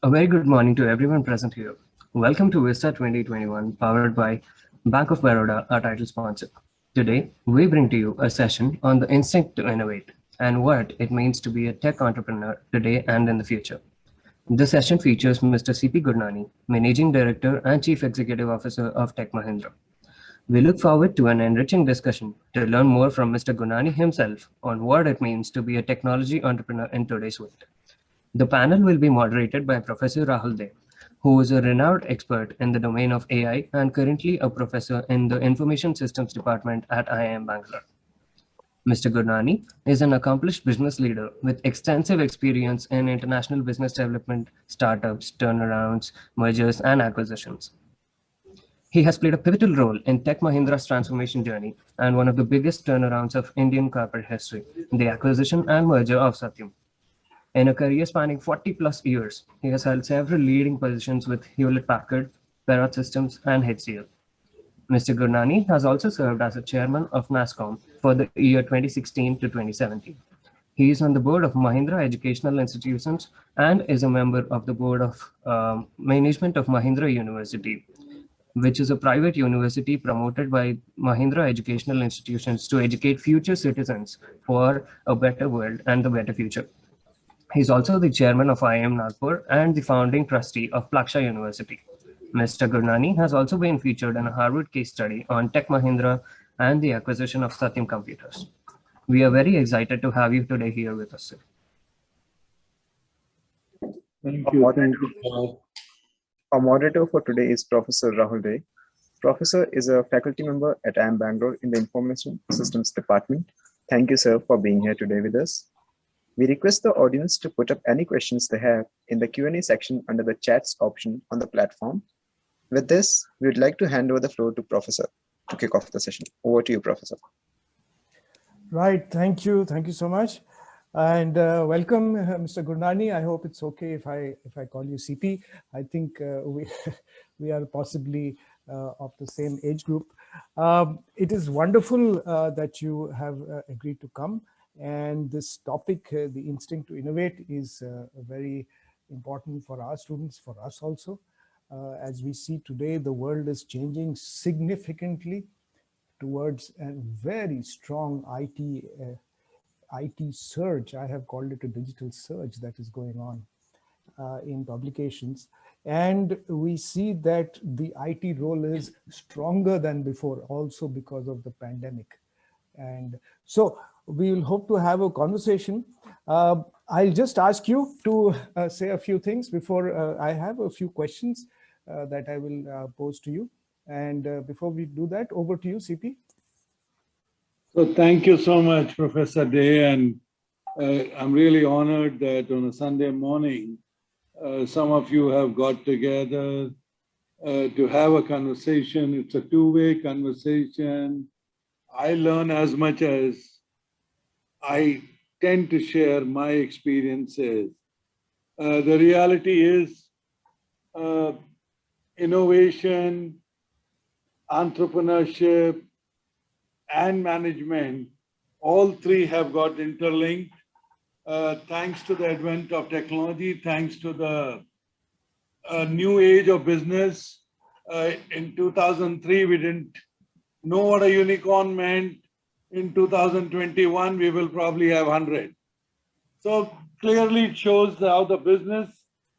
A very good morning to everyone present here. Welcome to Vista 2021, powered by Bank of Baroda, our title sponsor. Today, we bring to you a session on the instinct to innovate and what it means to be a tech entrepreneur today and in the future. This session features Mr. CP Gurnani, Managing Director and Chief Executive Officer of Tech Mahindra. We look forward to an enriching discussion to learn more from Mr. Gurnani himself on what it means to be a technology entrepreneur in today's world. The panel will be moderated by Professor Rahul Dev, who is a renowned expert in the domain of AI and currently a professor in the Information Systems Department at IIM Bangalore. Mr. Gurnani is an accomplished business leader with extensive experience in international business development, startups, turnarounds, mergers, and acquisitions. He has played a pivotal role in Tech Mahindra's transformation journey and one of the biggest turnarounds of Indian corporate history, the acquisition and merger of Satyam. In a career spanning 40 plus years, he has held several leading positions with Hewlett Packard, Perot Systems, and HCL. Mr. Gurnani has also served as a chairman of NASSCOM for the year 2016 to 2017. He is on the board of Mahindra Educational Institutions and is a member of the board of management of Mahindra University, which is a private university promoted by Mahindra Educational Institutions to educate future citizens for a better world and a better future. He's also the chairman of IIM Nagpur and the founding trustee of Plaksha University. Mr. Gurnani has also been featured in a Harvard case study on Tech Mahindra and the acquisition of Satyam Computers. We are very excited to have you today here with us, sir. Thank you. Our moderator for today is Professor Rahul Dev. Professor is a faculty member at IIM Bangalore in the Information Systems Department. Thank you, sir, for being here today with us. We request the audience to put up any questions they have in the Q&A section under the chats option on the platform. With this, we would like to hand over the floor to Professor to kick off the session. Over to you, Professor. Right, thank you so much. And welcome, Mr. Gurnani. I hope it's okay if I call you CP. I think we are possibly of the same age group. It is wonderful that you have agreed to come. And this topic, the instinct to innovate, is very important for our students, for us also. As we see today, the world is changing significantly towards a very strong IT surge. I have called it a digital surge that is going on in publications. And we see that the IT role is stronger than before, also because of the pandemic. And so we will hope to have a conversation. I'll just ask you to say a few things before I have a few questions that I will pose to you. And before we do that, over to you, CP. So thank you so much, Professor Day. And I'm really honored that on a Sunday morning, some of you have got together to have a conversation. It's a two-way conversation. I learn as much as I tend to share my experiences. The reality is innovation, entrepreneurship, and management, all three have got interlinked. Thanks to the advent of technology, thanks to the new age of business. In 2003, we didn't know what a unicorn meant. In 2021, we will probably have 100. So clearly it shows how the business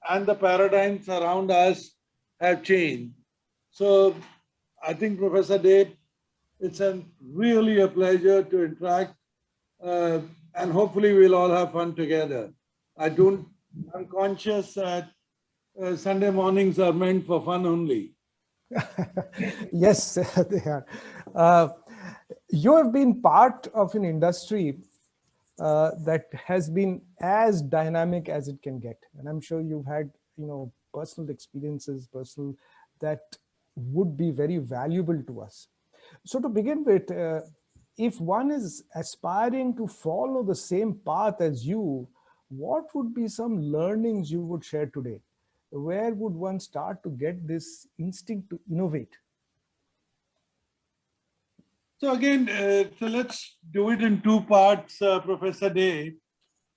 and the paradigms around us have changed. So I think, Professor Dave, it's really a pleasure to interact and hopefully we'll all have fun together. I'm conscious that Sunday mornings are meant for fun only. Yes, they are. You have been part of an industry that has been as dynamic as it can get. And I'm sure you've had, personal experiences, that would be very valuable to us. So to begin with, if one is aspiring to follow the same path as you, what would be some learnings you would share today? Where would one start to get this instinct to innovate? So again, so let's do it in two parts, Professor Day.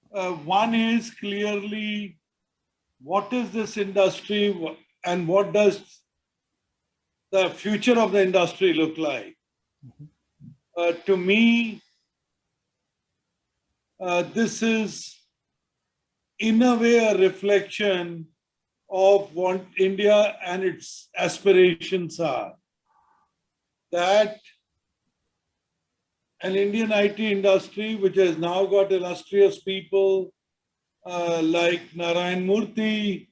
One is clearly what is this industry and what does the future of the industry look like? To me, this is in a way a reflection of what India and its aspirations are. That an Indian IT industry, which has now got illustrious people like Narayan Murthy,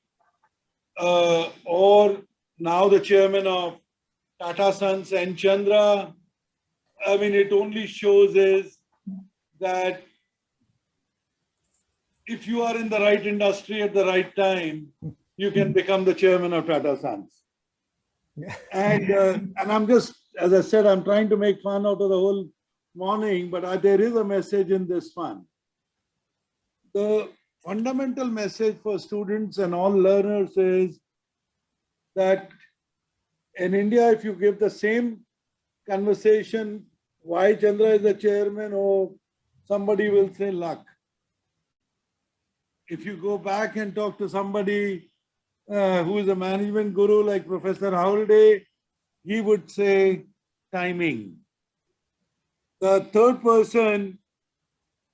or now the chairman of Tata Sons and Chandra. I mean, it only shows is that if you are in the right industry at the right time, you can become the chairman of Tata Sons. And I'm just, as I said, I'm trying to make fun out of the whole morning, but there is a message in this fun. The fundamental message for students and all learners is that in India, if you give the same conversation, why Chandra is the chairman, or somebody will say luck. If you go back and talk to somebody who is a management guru like Professor Howlday, he would say timing. The third person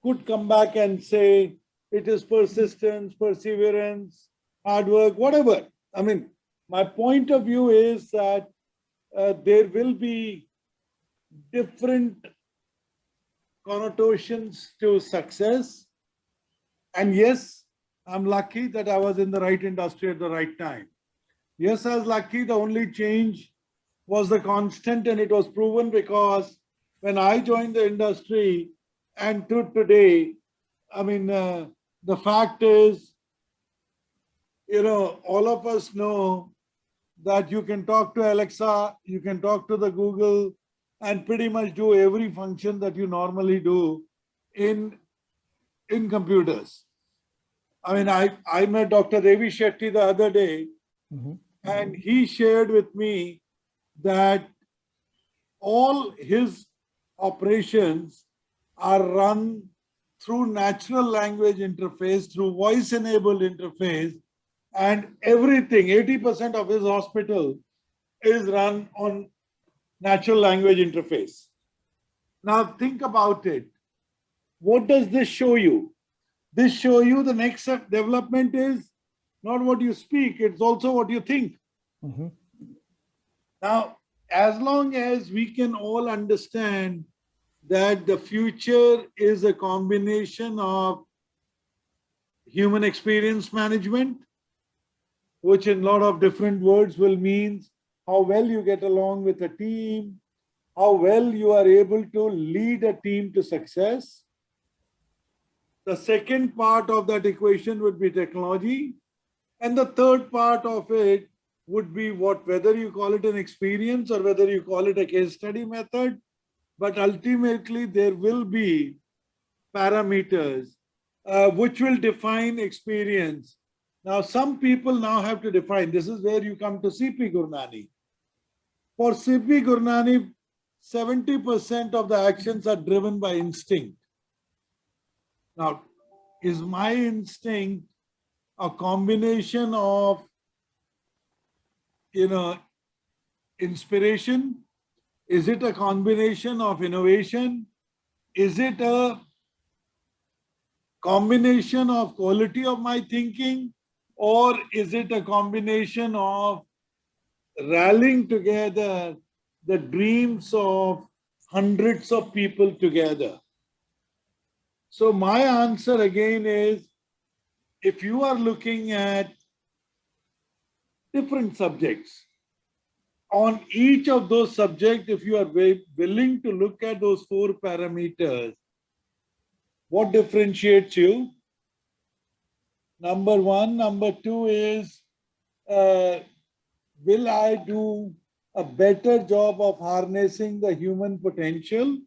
could come back and say it is persistence, perseverance, hard work, whatever. I mean, my point of view is that there will be different connotations to success. And yes, I'm lucky that I was in the right industry at the right time. Yes, I was lucky. The only change was the constant, and it was proven because when I joined the industry and to today, I mean, the fact is, all of us know that you can talk to Alexa, you can talk to the Google, and pretty much do every function that you normally do in computers. I mean, I met Dr. Devi Shetty the other day, and he shared with me that all his operations are run through natural language interface, through voice-enabled interface, and everything, 80% of his hospital is run on natural language interface. Now think about it. What does this show you? This show you the next development is not what you speak, it's also what you think. Now, as long as we can all understand that the future is a combination of human experience management, which in a lot of different words will mean how well you get along with a team, how well you are able to lead a team to success. The second part of that equation would be technology. And the third part of it would be whether you call it an experience or whether you call it a case study method, but ultimately there will be parameters which will define experience. Now, some people now have to define, this is where you come to CP Gurnani. For CP Gurnani, 70% of the actions are driven by instinct. Now, is my instinct a combination of, inspiration? Is it a combination of innovation? Is it a combination of quality of my thinking? Or is it a combination of rallying together the dreams of hundreds of people together? So my answer again is, if you are looking at different subjects, on each of those subjects, if you are willing to look at those 4 parameters, what differentiates you? Number 1. Number 2 is, will I do a better job of harnessing the human potential?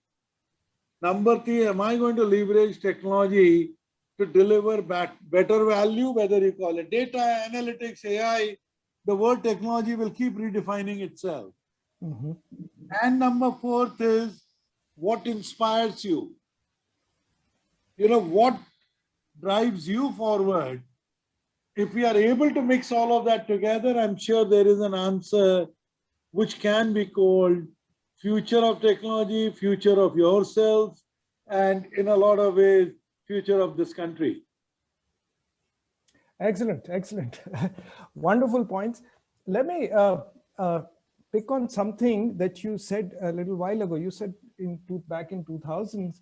Number 3, am I going to leverage technology to deliver better value, whether you call it data, analytics, AI? The word technology will keep redefining itself. And number 4 is, what inspires you? What drives you forward if we are able to mix all of that together, I'm sure there is an answer which can be called future of technology, future of yourself, and in a lot of ways, future of this country. Excellent, excellent. Wonderful points. Let me pick on something that you said a little while ago. You said back in 2000s,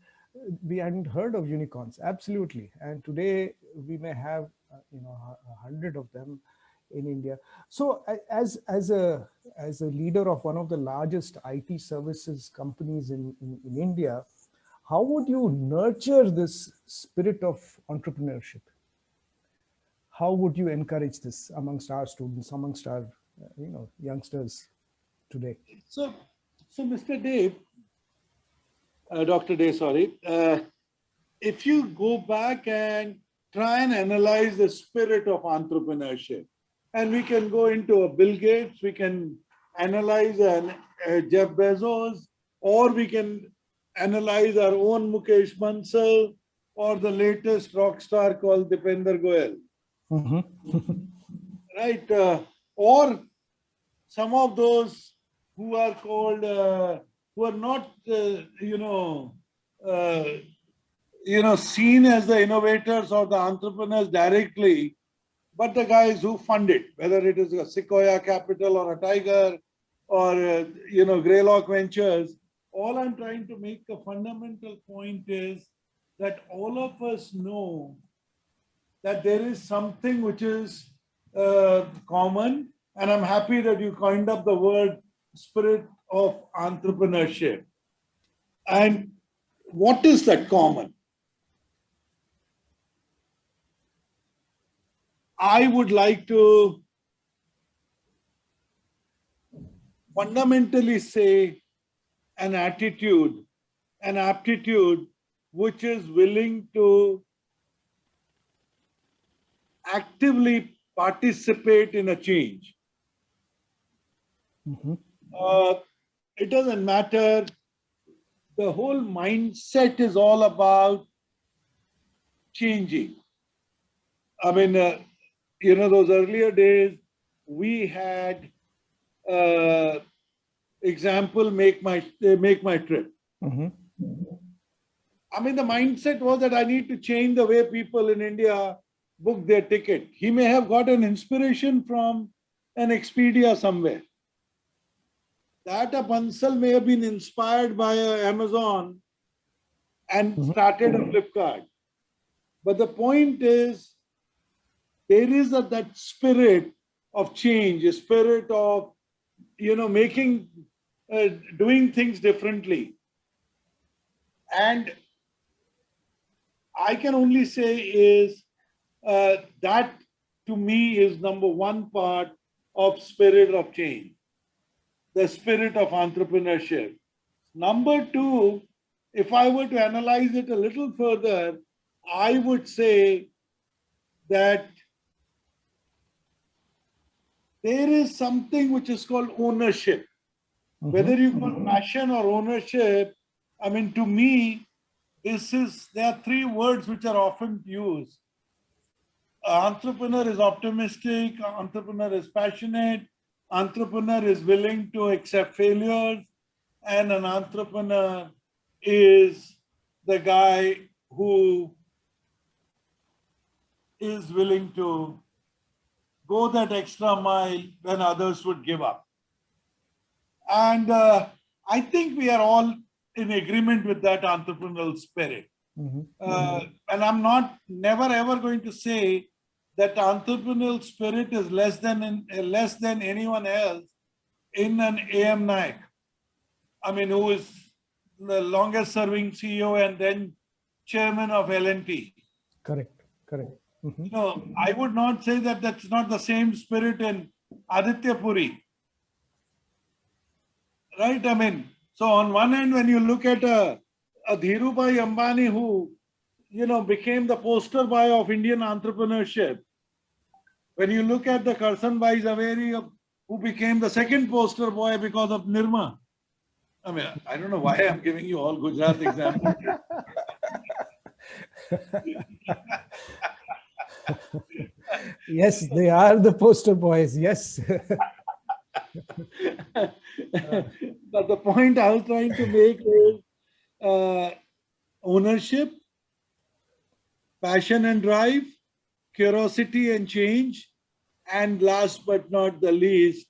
we hadn't heard of unicorns. Absolutely. And today we may have, 100 of them in India. So as a leader of one of the largest IT services companies in India, how would you nurture this spirit of entrepreneurship? How would you encourage this amongst our students, amongst our youngsters today? So Mr. Dave, Dr. Day, sorry, if you go back and try and analyze the spirit of entrepreneurship, and we can go into a Bill Gates, we can analyze Jeff Bezos, or we can analyze our own Mukesh Bansal, or the latest rock star called Dipender Goyal. Right? Or some of those who are called, who are not, seen as the innovators or the entrepreneurs directly, but the guys who fund it, whether it is a Sequoia Capital or a Tiger or, Greylock Ventures. All I'm trying to make a fundamental point is that all of us know that there is something which is common, and I'm happy that you coined up the word spirit of entrepreneurship. And what is that common? I would like to fundamentally say an attitude, an aptitude which is willing to actively participate in a change. It doesn't matter. The whole mindset is all about changing. I mean, those earlier days, we had example, make my trip. I mean, the mindset was that I need to change the way people in India book their ticket. He may have got an inspiration from an Expedia somewhere. That a Bansal may have been inspired by Amazon and started a Flipkart. But the point is, there is that spirit of change, a spirit of, making, doing things differently. And I can only say is that to me is number one part of spirit of change, the spirit of entrepreneurship. Number two, if I were to analyze it a little further, I would say that there is something which is called ownership. Whether you call passion or ownership, I mean, to me, there are three words which are often used. An entrepreneur is optimistic, an entrepreneur is passionate, entrepreneur is willing to accept failures, and an entrepreneur is the guy who is willing to go that extra mile when others would give up. And I think we are all in agreement with that entrepreneurial spirit. And I'm never ever going to say that entrepreneurial spirit is less than anyone else in an AM Naik. I mean, who is the longest serving CEO and then chairman of L&T. Correct. I would not say that that's not the same spirit in Aditya Puri. Right? I mean, so on one hand, when you look at a Dhirubhai Ambani who, became the poster boy of Indian entrepreneurship, when you look at the Karsanbhai Zaveri who became the second poster boy because of Nirma. I mean, I don't know why I'm giving you all Gujarat examples. Yes, they are the poster boys. Yes. But the point I was trying to make is ownership, passion and drive, curiosity and change, and last but not the least,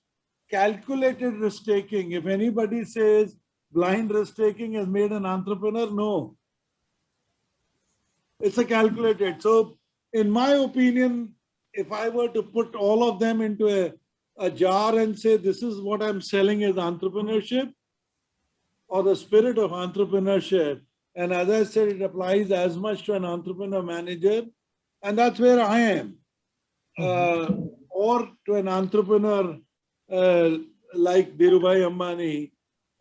calculated risk taking. If anybody says blind risk taking has made an entrepreneur, no. It's a calculated. So, in my opinion, if I were to put all of them into a jar and say, this is what I'm selling as entrepreneurship or the spirit of entrepreneurship, and as I said, it applies as much to an entrepreneur manager, and that's where I am. Or to an entrepreneur like Dhirubhai Ambani.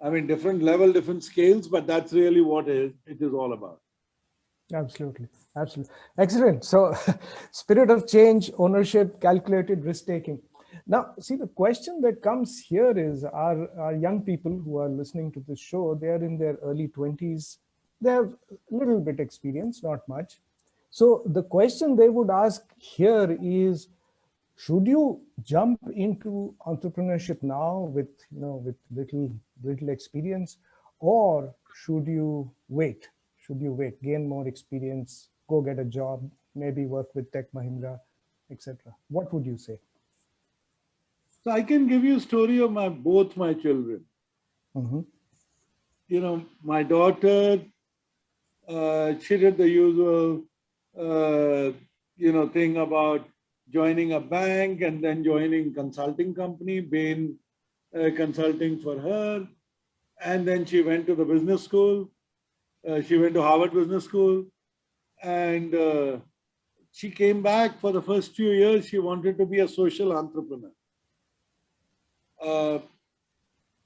I mean, different level, different scales, but that's really what it is all about. Absolutely. Absolutely. Excellent. So spirit of change, ownership, calculated risk taking. Now, see, the question that comes here is our young people who are listening to this show, they are in their early 20s. They have a little bit experience, not much. So the question they would ask here is, should you jump into entrepreneurship now with little experience, or should you wait? Should you wait, gain more experience, go get a job, maybe work with Tech Mahindra, etc.? What would you say? So I can give you a story of both my children. You know, my daughter, she did the usual, thing about joining a bank and then joining consulting company, Bain Consulting for her. And then she went to the business school. She went to Harvard Business School. And she came back for the first few years. She wanted to be a social entrepreneur.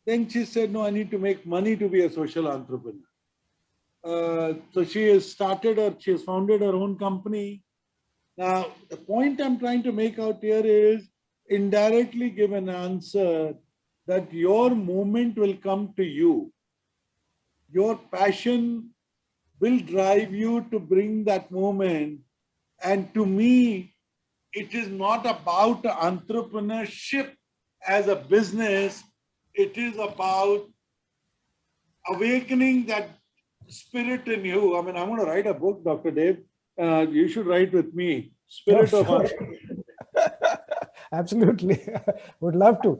Then she said, no, I need to make money to be a social entrepreneur. So she has founded her own company. Now, the point I'm trying to make out here is indirectly give an answer that your moment will come to you. Your passion will drive you to bring that moment. And to me, it is not about entrepreneurship as a business. It is about awakening that spirit in you. I mean, I'm going to write a book, Dr. Dave. You should write with me. Spirit of entrepreneurship. Absolutely. Would love to.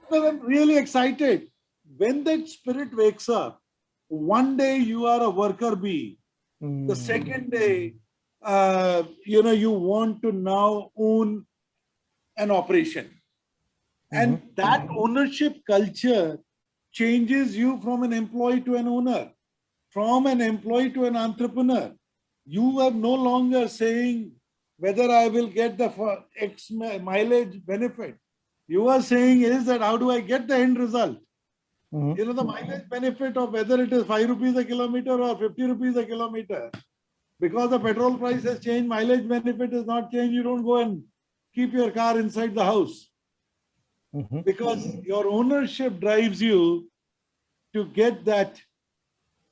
Well, I'm really excited. When that spirit wakes up, one day you are a worker bee. The second day, you want to now own an operation. And that ownership culture changes you from an employee to an owner, from an employee to an entrepreneur. You are no longer saying whether I will get the X mileage benefit. You are saying is that how do I get the end result? You know, the mileage benefit of whether it is 5 rupees a kilometer or 50 rupees a kilometer. Because the petrol price has changed, mileage benefit is not changed. You don't go and keep your car inside the house. Because your ownership drives you to get that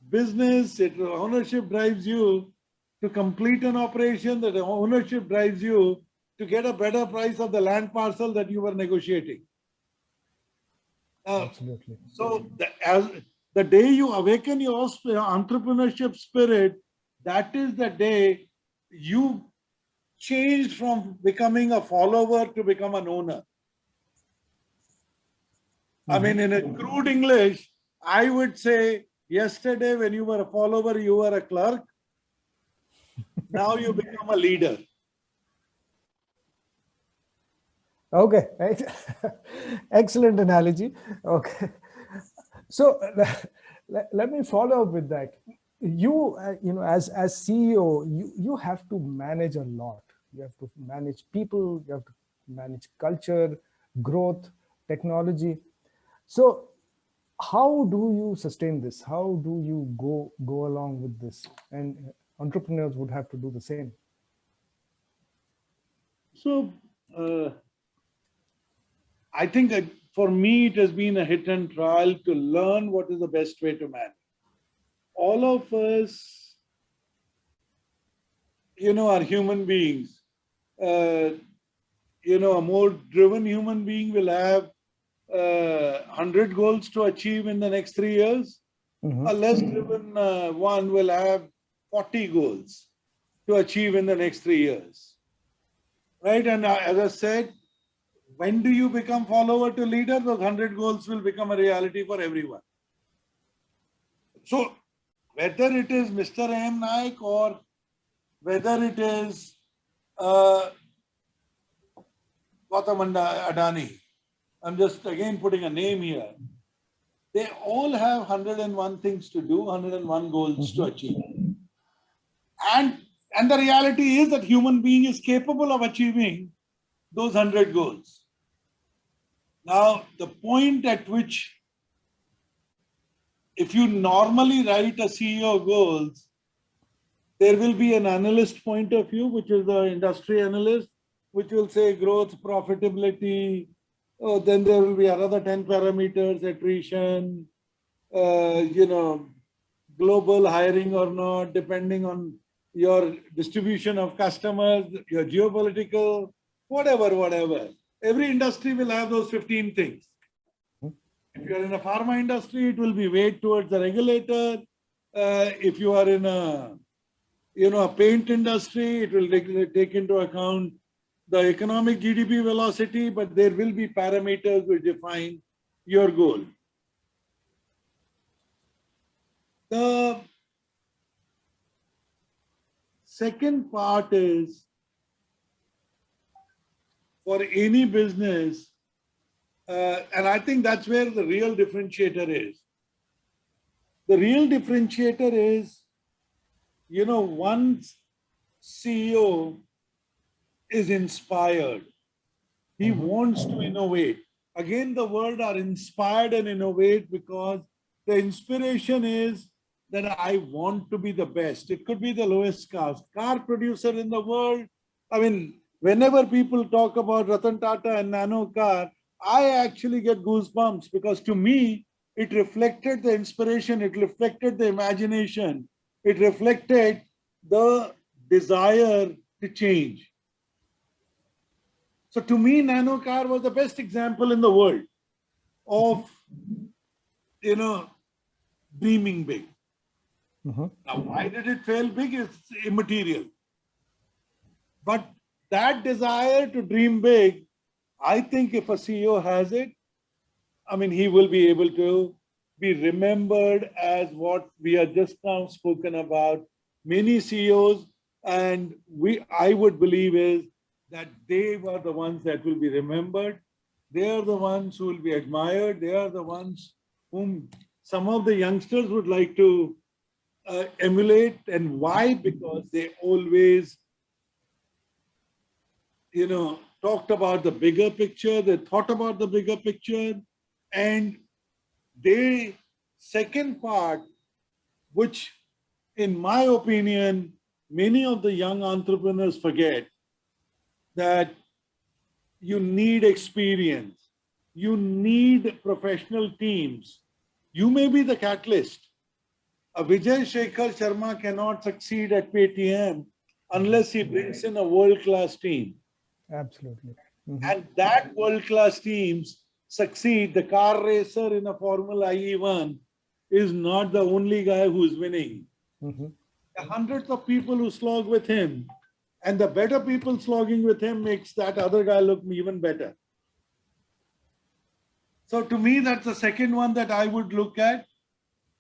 business. Ownership drives you to complete an operation. That ownership drives you to get a better price of the land parcel that you were negotiating. Absolutely. So the day you awaken your entrepreneurship spirit, that is the day you changed from becoming a follower to become an owner. I mean, in a crude English, I would say yesterday when you were a follower, you were a clerk. Now you become a leader. Okay, right. Excellent analogy. Okay. So let me follow up with that. You as CEO, you have to manage a lot. You have to manage people, you have to manage culture, growth, technology. So how do you sustain this? How do you go along with this? And entrepreneurs would have to do the same. So I think for me, it has been a hit and trial to learn what is the best way to manage. All of us, are human beings. a more driven human being will have 100 goals to achieve in the next 3 years. A less driven one will have 40 goals to achieve in the next 3 years. Right? And as I said, when do you become follower to leader? Those 100 goals will become a reality for everyone. So whether it is Mr. M. Naik or whether it is Gautam Adani, I'm just again putting a name here. They all have 101 things to do, 101 goals to achieve. And the reality is that human being is capable of achieving those 100 goals. Now, the point at which, if you normally write a CEO goals, there will be an analyst point of view, which is the industry analyst, which will say growth, profitability. Oh, then there will be another 10 parameters, attrition, global hiring or not, depending on your distribution of customers, your geopolitical, whatever. Every industry will have those 15 things. If you are in a pharma industry, it will be weight towards the regulator. If you are in a paint industry, it will take into account the economic GDP velocity, but there will be parameters which define your goal. The second part is, for any business, and I think that's where the real differentiator is. The real differentiator is, one CEO is inspired. He wants to innovate. Again, the word are inspired and innovate because the inspiration is that I want to be the best. It could be the lowest cost car producer in the world. I mean, whenever people talk about Ratan Tata and Nano car, I actually get goosebumps because to me, it reflected the inspiration, it reflected the imagination, it reflected the desire to change. So to me, Nano car was the best example in the world of, dreaming big. Now, why did it fail big? It's immaterial. But that desire to dream big, I think if a CEO has it, he will be able to be remembered as what we have just now spoken about. Many CEOs, and I would believe is that they were the ones that will be remembered. They are the ones who will be admired. They are the ones whom some of the youngsters would like to emulate. And why? Because they always, talked about the bigger picture. They thought about the bigger picture. And the second part, which in my opinion, many of the young entrepreneurs forget, that you need experience. You need professional teams. You may be the catalyst. A Vijay Shekhar Sharma cannot succeed at Paytm unless he brings in a world-class team. Absolutely. And that world-class teams succeed. The car racer in a Formula E1 is not the only guy who's winning. Hundreds of people who slog with him, and the better people slogging with him makes that other guy look even better. So to me, that's the second one that I would look at.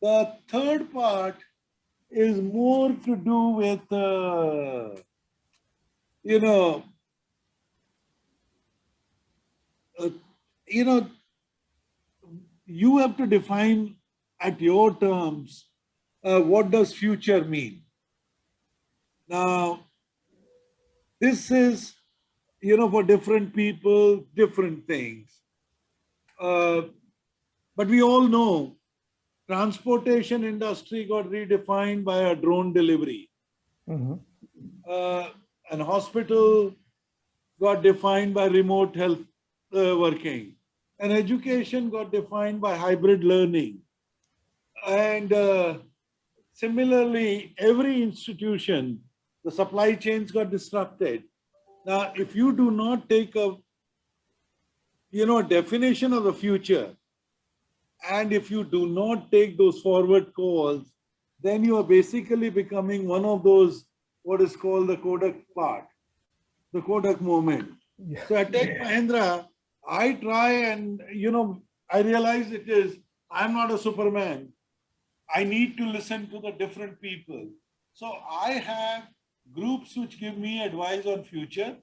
The third part is more to do with, you have to define at your terms, what does future mean? Now, this is, for different people, different things. But we all know transportation industry got redefined by a drone delivery. And hospital got defined by remote health working. And education got defined by hybrid learning. And similarly, every institution, the supply chains got disrupted. Now, if you do not take a, definition of the future, and if you do not take those forward calls, then you are basically becoming one of those, what is called the Kodak part, the Kodak moment. Yeah. So at Tech Mahindra, I try and, I realize I'm not a Superman. I need to listen to the different people. So I have groups which give me advice on future,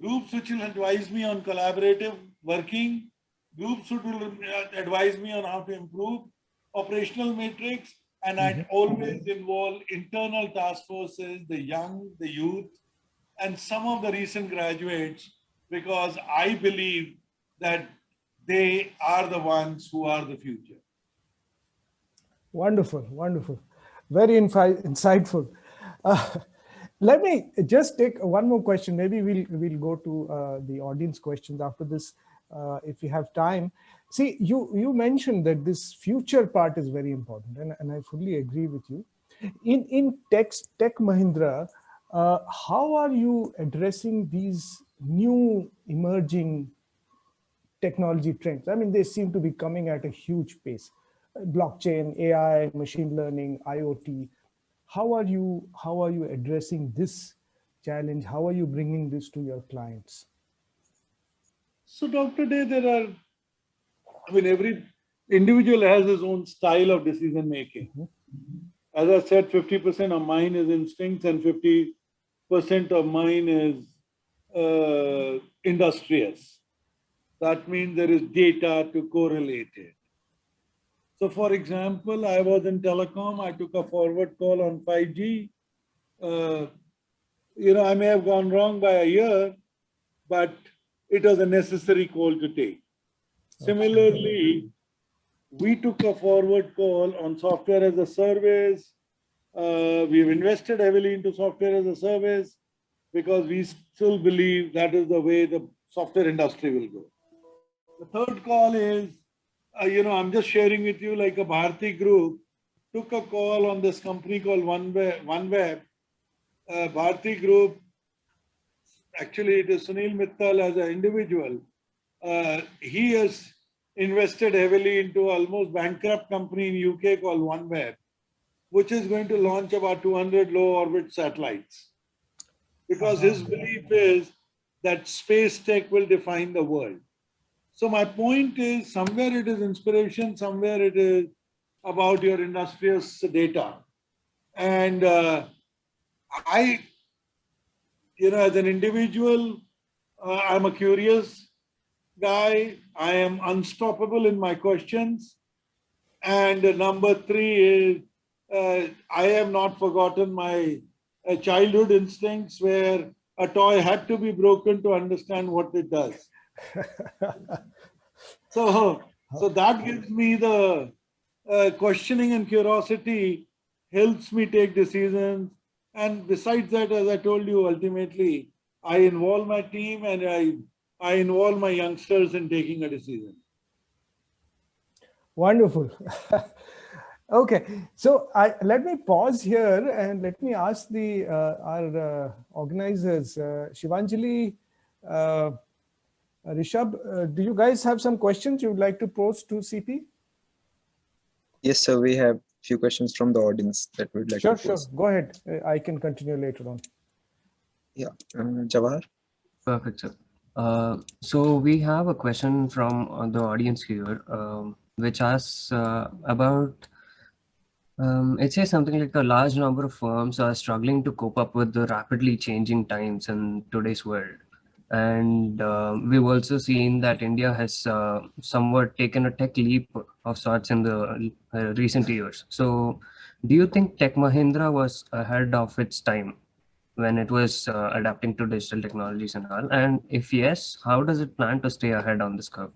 groups which will advise me on collaborative working, groups which will advise me on how to improve operational matrix, and I'd always involve internal task forces, the young, the youth, and some of the recent graduates, because I believe that they are the ones who are the future. Wonderful, wonderful. Very insightful. Let me just take one more question. Maybe we'll go to the audience questions after this, if we have time. See, you mentioned that this future part is very important, and I fully agree with you. In Tech Mahindra, how are you addressing these new emerging technology trends? I mean, they seem to be coming at a huge pace. Blockchain, AI, machine learning, IoT. How are you addressing this challenge? How are you bringing this to your clients? So, Dr. Day, every individual has his own style of decision making. As I said, 50% of mine is instincts and 50% of mine is industrious. That means there is data to correlate it. So, for example, I was in telecom, I took a forward call on 5G. I may have gone wrong by a year, but it was a necessary call to take. Similarly, we took a forward call on software as a service. We've invested heavily into software as a service because we still believe that is the way the software industry will go. The third call is, I'm just sharing with you, like a Bharti group took a call on this company called OneWeb. Bharti group, actually it is Sunil Mittal as an individual. He has invested heavily into almost bankrupt company in UK called OneWeb, which is going to launch about 200 low orbit satellites. Because his belief is that space tech will define the world. So my point is, somewhere it is inspiration, somewhere it is about your industrious data. And I, as an individual, I'm a curious guy. I am unstoppable in my questions. And number three is, I have not forgotten my childhood instincts where a toy had to be broken to understand what it does. So that gives me the questioning and curiosity, helps me take decisions. And besides that, as I told you, ultimately, I involve my team and I involve my youngsters in taking a decision. Wonderful. Okay, so let me pause here and let me ask our organizers, Shivanjali, Rishabh, do you guys have some questions you would like to pose to CP? Yes, sir. We have few questions from the audience that we'd like to pose. Sure. Go ahead. I can continue later on. Yeah, Jawahar. Perfect, sir. So we have a question from the audience here, which asks about, it says something like a large number of firms are struggling to cope up with the rapidly changing times in today's world. And we've also seen that India has somewhat taken a tech leap of sorts in the recent years. So do you think Tech Mahindra was ahead of its time when it was adapting to digital technologies and all? And if yes, how does it plan to stay ahead on this curve?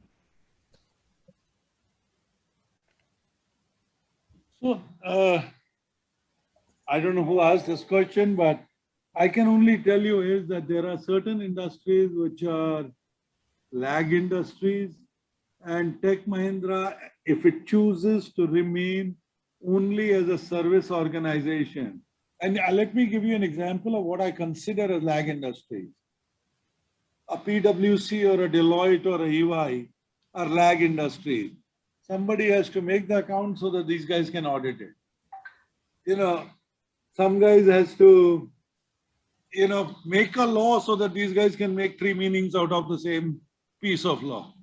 So, I don't know who asked this question, but I can only tell you is that there are certain industries which are lag industries, and Tech Mahindra, if it chooses to remain only as a service organization, and let me give you an example of what I consider as lag industries. a PwC or a Deloitte or a EY are lag industries. Somebody has to make the account so that these guys can audit it. Some guys has to, make a law so that these guys can make three meanings out of the same piece of law.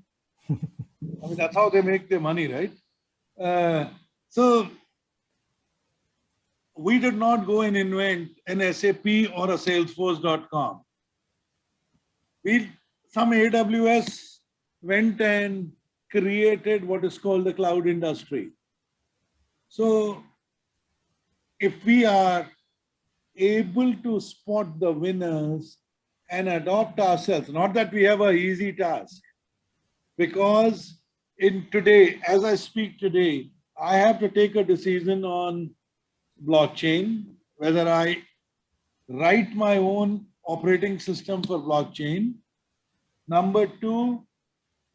I mean, that's how they make their money, right? So we did not go and invent an SAP or a Salesforce.com. Some AWS went and created what is called the cloud industry. So if we are able to spot the winners and adopt ourselves, not that we have an easy task, because in today, as I speak today, I have to take a decision on blockchain, whether I write my own operating system for blockchain. Number two,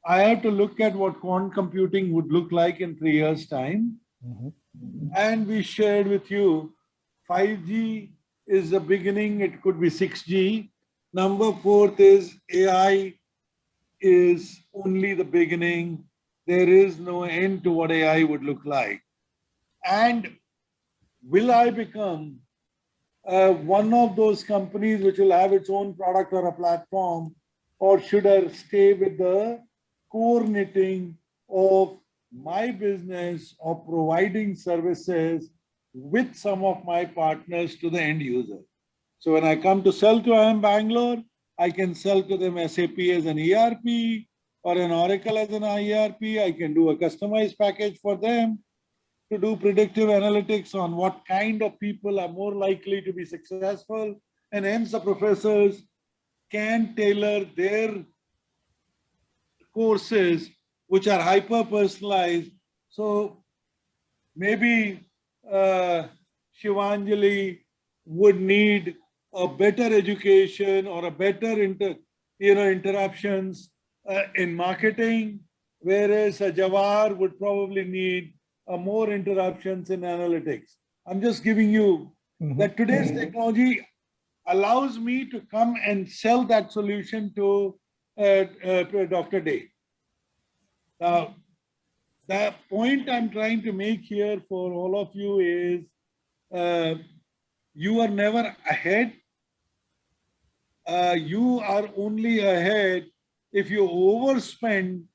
I have to look at what quantum computing would look like in 3 years' time. And we shared with you, 5G is the beginning, it could be 6G. Number fourth is AI is only the beginning. There is no end to what AI would look like. And will I become one of those companies which will have its own product or a platform, or should I stay with the core knitting of my business of providing services with some of my partners to the end user? So when I come to sell to IIM Bangalore, I can sell to them SAP as an ERP or an Oracle as an ERP. I can do a customized package for them to do predictive analytics on what kind of people are more likely to be successful. And hence the professors can tailor their courses which are hyper-personalized. So maybe Shivanjali would need a better education or a better interruptions in marketing, whereas a Jawar would probably need more interruptions in analytics. I'm just giving you that today's technology allows me to come and sell that solution to Dr. Day. Now, the point I'm trying to make here for all of you is you are never ahead. You are only ahead if you overspend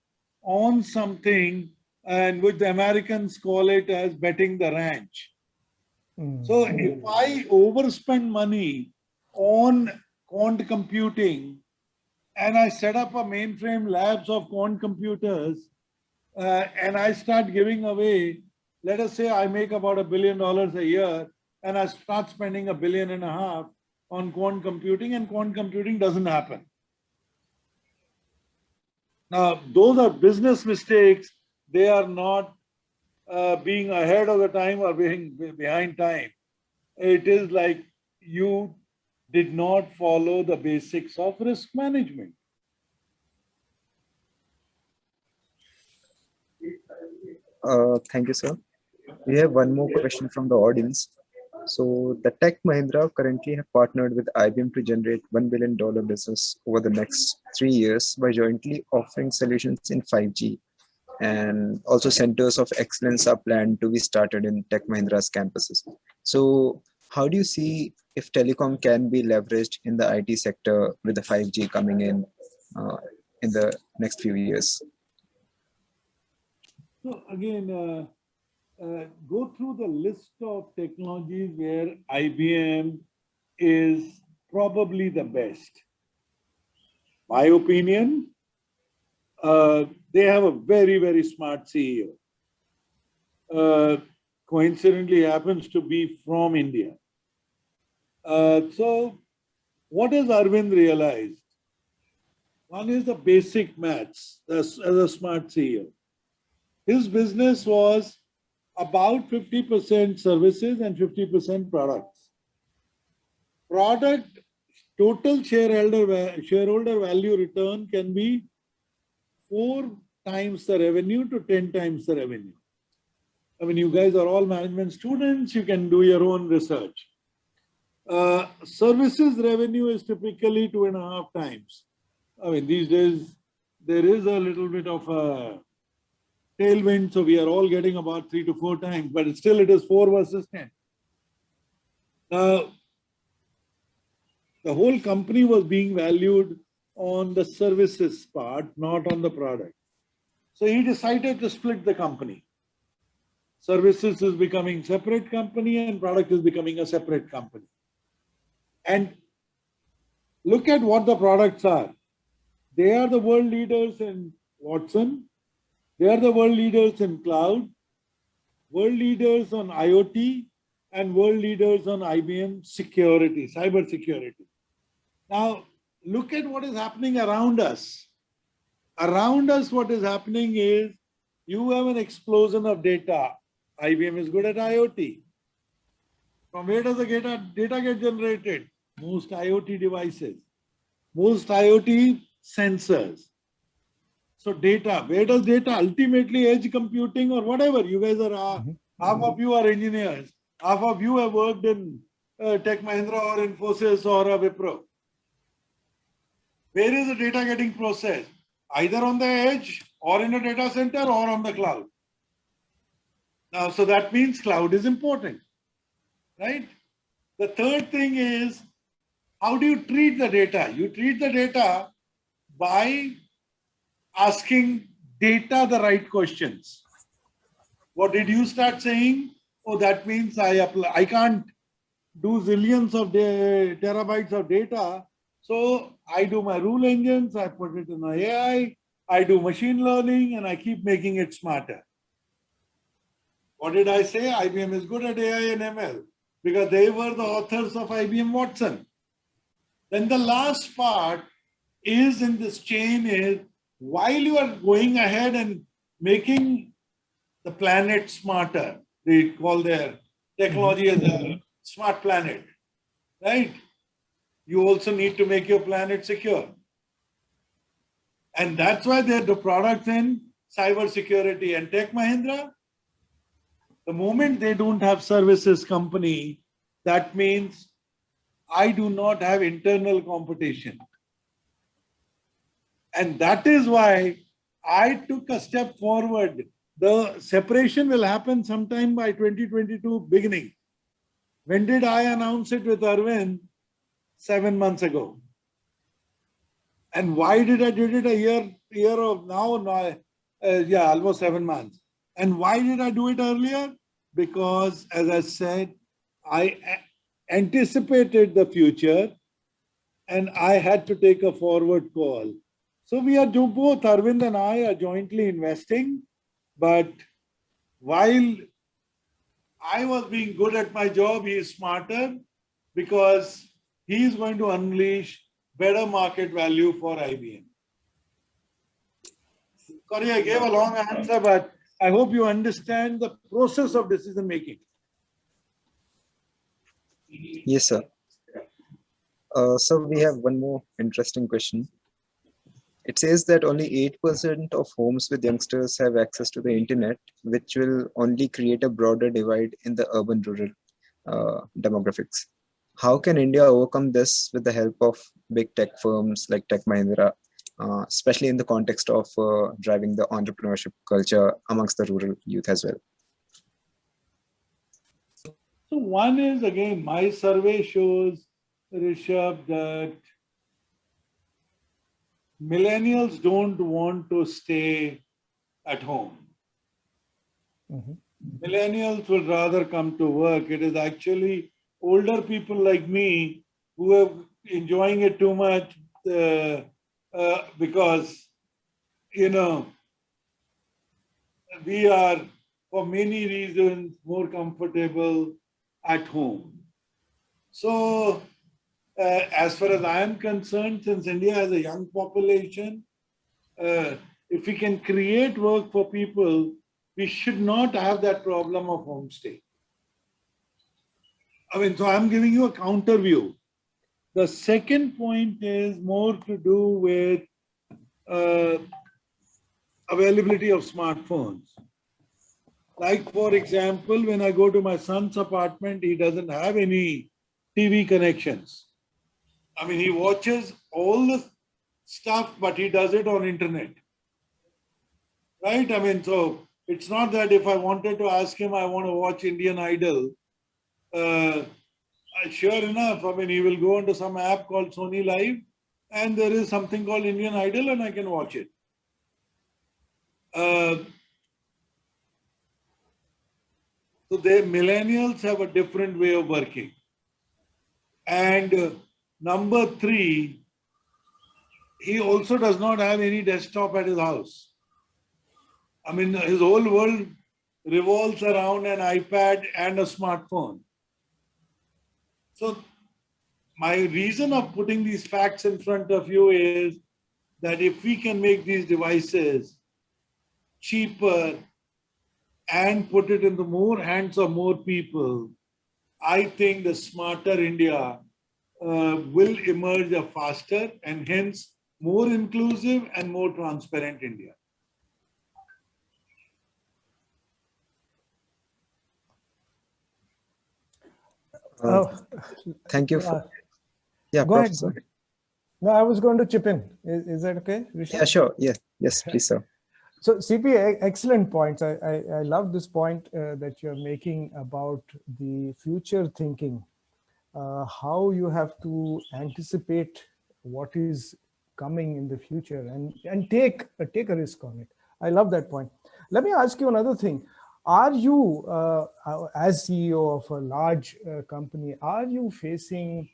on something, and which the Americans call it as betting the ranch. So if I overspend money on quantum computing and I set up a mainframe labs of quantum computers and I start giving away, let us say I make about $1 billion a year and I start spending $1.5 billion on quantum computing, and quantum computing doesn't happen. Now, those are business mistakes. They are not being ahead of the time or being behind time. It is like you did not follow the basics of risk management. Thank you, sir. We have one more question from the audience. So the Tech Mahindra currently have partnered with IBM to generate $1 billion business over the next 3 years by jointly offering solutions in 5G. And also centers of excellence are planned to be started in Tech Mahindra's campuses. So how do you see if telecom can be leveraged in the IT sector with the 5G coming in the next few years? So again, go through the list of technologies where IBM is probably the best. My opinion, they have a very, very smart CEO. Coincidentally happens to be from India. So what has Arvind realized? One is the basic maths as a smart CEO. His business was about 50% services and 50% products. Product total shareholder value return can be 4 times the revenue to 10 times the revenue. I mean, you guys are all management students, you can do your own research. Services revenue is typically 2.5 times. I mean, these days, there is a little bit of a tailwind, so we are all getting about 3 to 4 times, but still it is 4 versus 10. Now, the whole company was being valued on the services part, not on the product. So he decided to split the company. Services is becoming separate company and product is becoming a separate company. And look at what the products are. They are the world leaders in Watson. They are the world leaders in cloud, world leaders on IoT, and world leaders on IBM security, cyber security. Now, look at what is happening around us. Around us, what is happening is you have an explosion of data. IBM is good at IoT. From where does the data get generated? Most IoT devices, most IoT sensors. So data, where does data ultimately edge computing or whatever? You guys are, half of you are engineers. Half of you have worked in Tech Mahindra or Infosys or a Wipro. Where is the data getting processed? Either on the edge or in a data center or on the cloud. Now, so that means cloud is important, right? The third thing is, how do you treat the data? You treat the data by asking data the right questions. What did you start saying? Oh, that means I can't do zillions of terabytes of data. So I do my rule engines, I put it in my AI, I do machine learning, and I keep making it smarter. What did I say? IBM is good at AI and ML because they were the authors of IBM Watson. Then the last part is in this chain is, while you are going ahead and making the planet smarter, they call their technology as a smart planet, right? You also need to make your planet secure. And that's why they're the products in cyber security. And Tech Mahindra, the moment they don't have services company, that means I do not have internal competition. And that is why I took a step forward. The separation will happen sometime by 2022 beginning. When did I announce it with Arvind? 7 months ago. And why did I do it a year of now? Yeah, almost 7 months. And why did I do it earlier? Because, as I said, I anticipated the future and I had to take a forward call. So we are both, Arvind and I are jointly investing, but while I was being good at my job, he is smarter because he is going to unleash better market value for IBM. Sorry, I gave a long answer, but I hope you understand the process of decision making. Yes, sir. So we have one more interesting question. It says that only 8% of homes with youngsters have access to the internet, which will only create a broader divide in the urban-rural demographics. How can India overcome this with the help of big tech firms like Tech Mahindra, especially in the context of driving the entrepreneurship culture amongst the rural youth as well? So one is, again, my survey shows, Rishabh, that millennials don't want to stay at home. Millennials would rather come to work. It is actually older people like me who are enjoying it too much because, you know, we are, for many reasons, more comfortable at home. So, as far as I am concerned, since India has a young population, if we can create work for people, we should not have that problem of homestay. I mean, so I'm giving you a counter view. The second point is more to do with availability of smartphones. Like, for example, when I go to my son's apartment, he doesn't have any TV connections. I mean, he watches all the stuff, but he does it on internet. Right? I mean, so it's not that if I wanted to ask him, I want to watch Indian Idol, sure enough, I mean, he will go onto some app called Sony Live, and there is something called Indian Idol, and I can watch it. So the millennials have a different way of working. And number three, he also does not have any desktop at his house. I mean, his whole world revolves around an iPad and a smartphone. So my reason of putting these facts in front of you is that if we can make these devices cheaper and put it in the more hands of more people, I think the smarter India will emerge a faster and hence more inclusive and more transparent India. Thank you. Go Professor. ahead. No, I was going to chip in. Is that okay, Rishabh? Yeah, sure. Yes, please, sir. So CP, excellent points. I love this point that you're making about the future thinking, how you have to anticipate what is coming in the future and take a risk on it. I love that point. Let me ask you another thing. Are you, as CEO of a large company, are you facing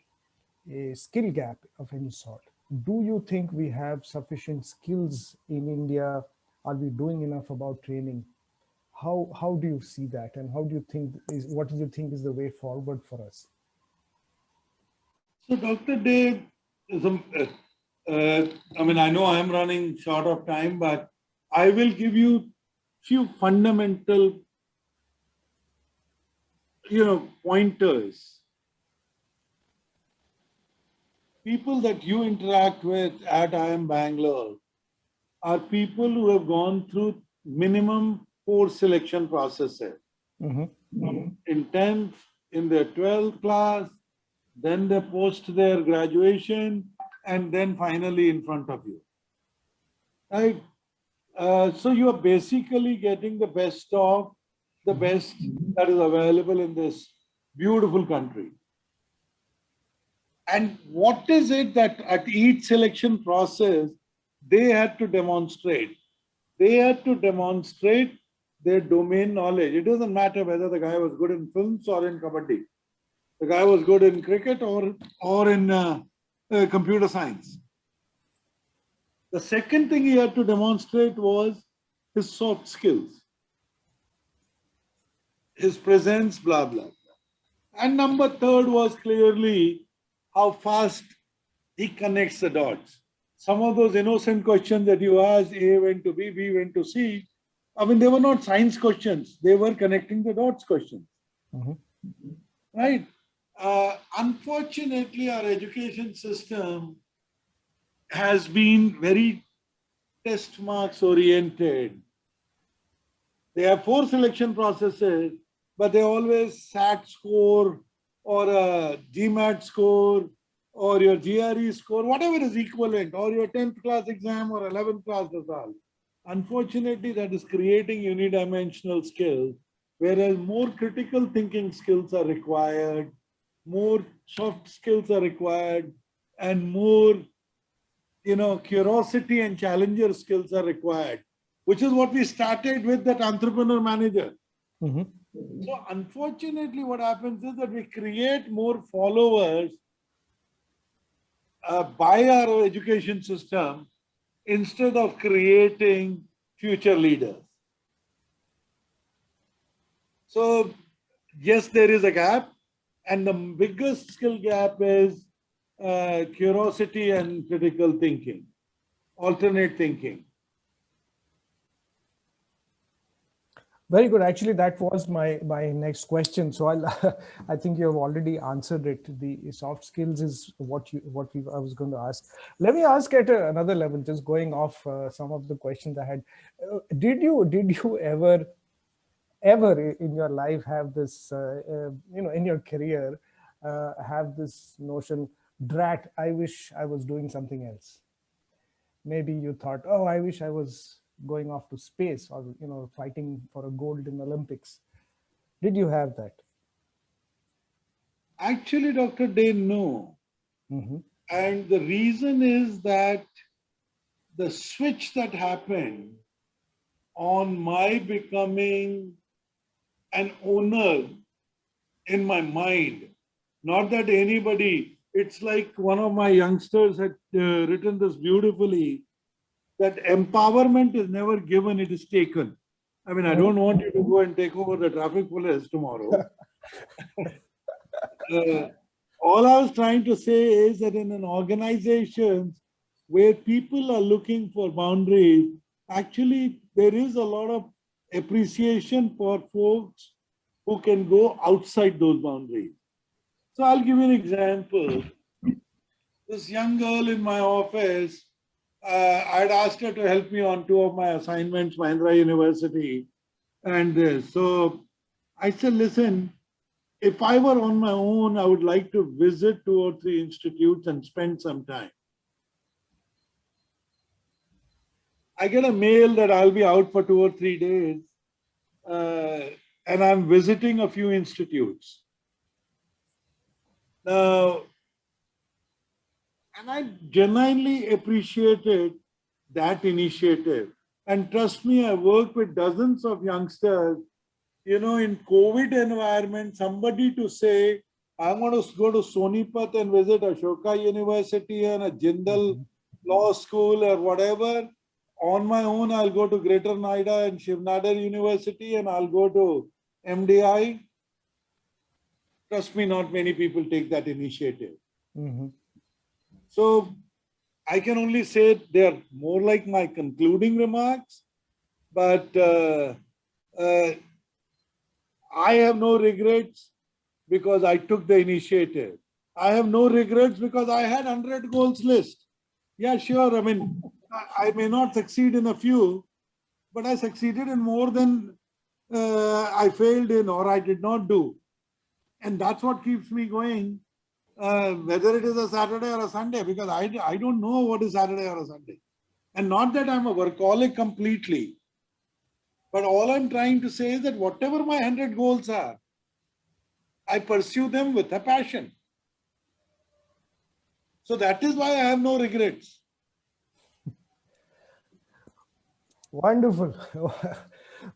a skill gap of any sort? Do you think we have sufficient skills in India? Are we doing enough about training? How do you see that, and how do you think what do you think is the way forward for us? So, Dr. Dave, I mean, I know I'm running short of time, but I will give you few fundamental, pointers. People that you interact with at IIM Bangalore are people who have gone through minimum 4 selection processes. In 10th, in their 12th class, then they post their graduation, and then finally in front of you. Right? So you are basically getting the best of the best that is available in this beautiful country. And what is it that at each selection process, they had to demonstrate? They had to demonstrate their domain knowledge. It doesn't matter whether the guy was good in films or in kabaddi. The guy was good in cricket or in computer science. The second thing he had to demonstrate was his soft skills, his presence, blah, blah, blah. And number third was clearly how fast he connects the dots. Some of those innocent questions that you asked, A went to B, B went to C, I mean, they were not science questions. They were connecting the dots questions. Right? Unfortunately, our education system has been very test marks oriented. They have 4 selection processes, but they always SAT score or a GMAT score or your GRE score, whatever is equivalent, or your 10th class exam or 11th class result. Unfortunately, that is creating unidimensional skills, whereas more critical thinking skills are required, more soft skills are required, and more, curiosity and challenger skills are required, which is what we started with, that entrepreneur manager. So unfortunately, what happens is that we create more followers by our education system instead of creating future leaders. So yes, there is a gap, and the biggest skill gap is curiosity and critical thinking, alternate thinking. Very good. Actually, that was my next question. So I think you have already answered it. The soft skills is what I was going to ask. Let me ask at another level, just going off some of the questions I had. Did you ever in your life have this, in your career, have this notion, drat, I wish I was doing something else? maybe you thought, oh, I wish I was going off to space or, fighting for a gold in Olympics. Did you have that? Actually, Dr. Day, no. Mm-hmm. And the reason is that the switch that happened on my becoming an owner in my mind, not that anybody, it's like one of my youngsters had written this beautifully, that empowerment is never given, it is taken. I mean, I don't want you to go and take over the traffic police tomorrow. All I was trying to say is that in an organization where people are looking for boundaries, actually there is a lot of appreciation for folks who can go outside those boundaries. So I'll give you an example. This young girl in my office, I'd asked her to help me on 2 of my assignments, Mahindra University and this. So I said, listen, if I were on my own, I would like to visit 2 or 3 institutes and spend some time. I get a mail that I'll be out for 2 or 3 days, and I'm visiting a few institutes. Now, and I genuinely appreciated that initiative. And trust me, I work with dozens of youngsters. In COVID environment, somebody to say, I'm going to go to Sonipat and visit Ashoka University and a Jindal Law School or whatever. On my own, I'll go to Greater Noida and Shiv Nadar University and I'll go to MDI. Trust me, not many people take that initiative. Mm-hmm. So I can only say they're more like my concluding remarks, but I have no regrets because I took the initiative. I have no regrets because I had 100 goals list. Yeah, sure. I mean, I may not succeed in a few, but I succeeded in more than I failed in or I did not do. And that's what keeps me going, whether it is a Saturday or a Sunday, because I don't know what is Saturday or a Sunday. And not that I'm a workaholic completely, but all I'm trying to say is that whatever my 100 goals are, I pursue them with a passion. So that is why I have no regrets. Wonderful.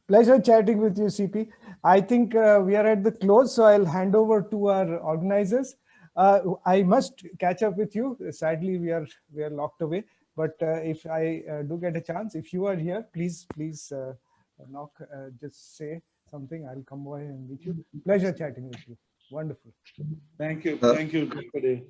Pleasure chatting with you, CP. I think we are at the close, so I'll hand over to our organizers. I must catch up with you. Sadly, we are locked away. But if I do get a chance, if you are here, please knock. Just say something. I'll come by and meet you. Pleasure chatting with you. Wonderful. Thank you. Thank you, Dr.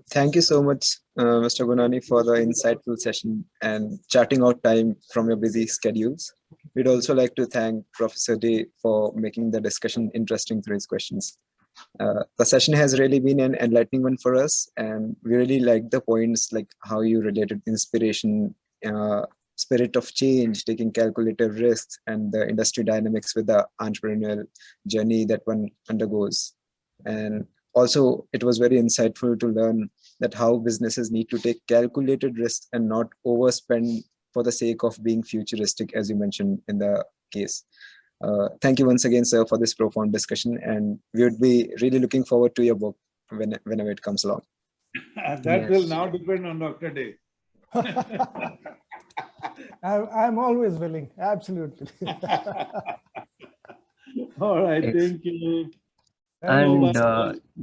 Thank you so much, Mr. Gurnani, for the insightful session and charting out time from your busy schedules. We'd also like to thank Professor Day for making the discussion interesting through his questions. The session has really been an enlightening one for us, and we really like the points like how you related inspiration, spirit of change, taking calculated risks, and the industry dynamics with the entrepreneurial journey that one undergoes. And also, it was very insightful to learn that how businesses need to take calculated risks and not overspend for the sake of being futuristic, as you mentioned in the case. Thank you once again, sir, for this profound discussion. And we would be really looking forward to your book whenever it comes along. That will now depend on Dr. Day. I'm always willing. Absolutely. All right. Thank you. And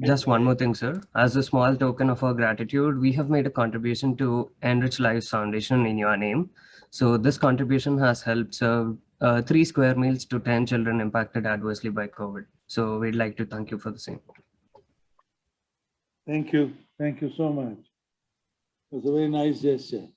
just one more thing, sir. As a small token of our gratitude, we have made a contribution to Enrich Lives Foundation in your name. So this contribution has helped serve 3 square meals to 10 children impacted adversely by COVID. So we'd like to thank you for the same. Thank you. Thank you so much. It was a very nice gesture.